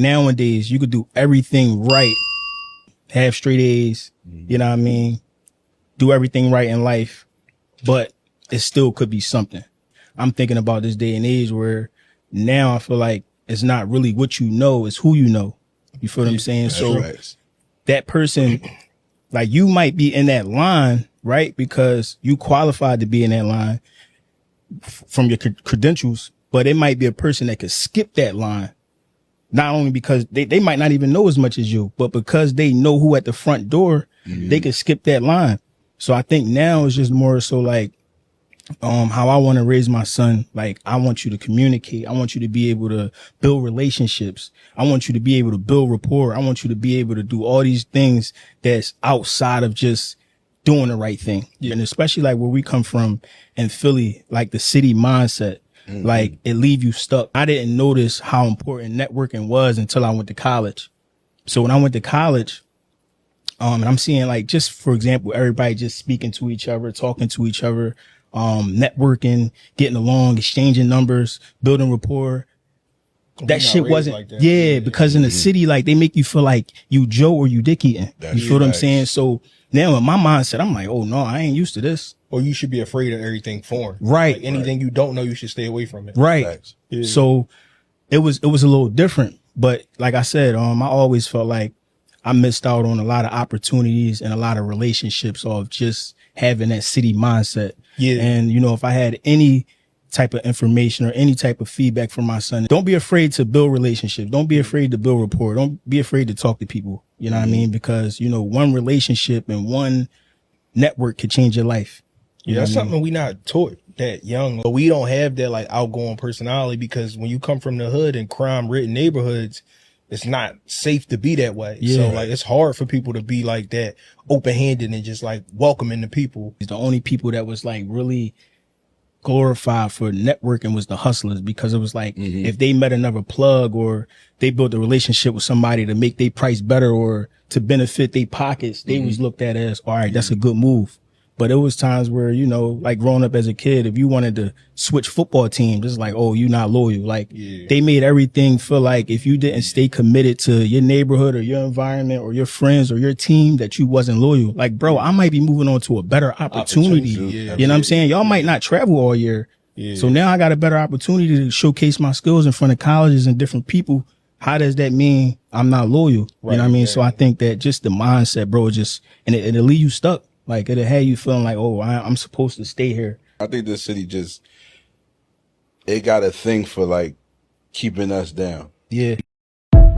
Nowadays, you could do everything right, have straight A's, you know what I mean? Do everything right in life, but it still could be something. I'm thinking about this day and age where now I feel like it's not really what you know, it's who you know. You feel what I'm saying? That's So right. that person, like you might be in that line, right? Because you qualified to be in that line from your credentials, but it might be a person that could skip that line. Not only because they might not even know as much as you, but because they know who at the front door, they could skip that line. So I think now it's just more so like, how I want to raise my son. Like, I want you to communicate. I want you to be able to build relationships. I want you to be able to build rapport. I want you to be able to do all these things that's outside of just doing the right thing. Yeah. And especially like where we come from in Philly, like the city mindset, like it leave you stuck. I didn't notice how important networking was until I went to college. So when I went to college, and I'm seeing like, just for example, everybody just speaking to each other, talking to each other, networking, getting along, exchanging numbers, building rapport. That shit wasn't like that. Yeah, because in the city, like they make you feel like you Joe or you Dick eating. You feel what I'm saying? So now in my mindset, I'm like, oh no, I ain't used to this. Or you should be afraid of everything foreign. Right. Like anything you don't know, you should stay away from it. Right. Yeah. So it was a little different. But like I said, I always felt like I missed out on a lot of opportunities and a lot of relationships of just having that city mindset. Yeah. And, you know, if I had any type of information or any type of feedback from my son, don't be afraid to build relationships. Don't be afraid to build rapport. Don't be afraid to talk to people. You know what I mean? Because, you know, one relationship and one network could change your life. Yeah, that's something we not taught that young. But we don't have that like outgoing personality because when you come from the hood and crime-ridden neighborhoods, it's not safe to be that way. Yeah. So like it's hard for people to be like that open-handed and just like welcoming the people. The only people that was like really glorified for networking was the hustlers, because it was like if they met another plug or they built a relationship with somebody to make their price better or to benefit their pockets, they was looked at as, all right, that's a good move. But it was times where, you know, like growing up as a kid, if you wanted to switch football teams, it's like, oh, you're not loyal. Like they made everything feel like if you didn't stay committed to your neighborhood or your environment or your friends or your team, that you wasn't loyal. Like, bro, I might be moving on to a better opportunity. You know what I'm saying? Y'all might not travel all year. So now I got a better opportunity to showcase my skills in front of colleges and different people. How does that mean I'm not loyal? You know what I mean? So I think that just the mindset, bro, just, and it'll leave you stuck. Like, it'll have you feeling like, oh, I'm supposed to stay here. I think this city just, it got a thing for like keeping us down. Yeah.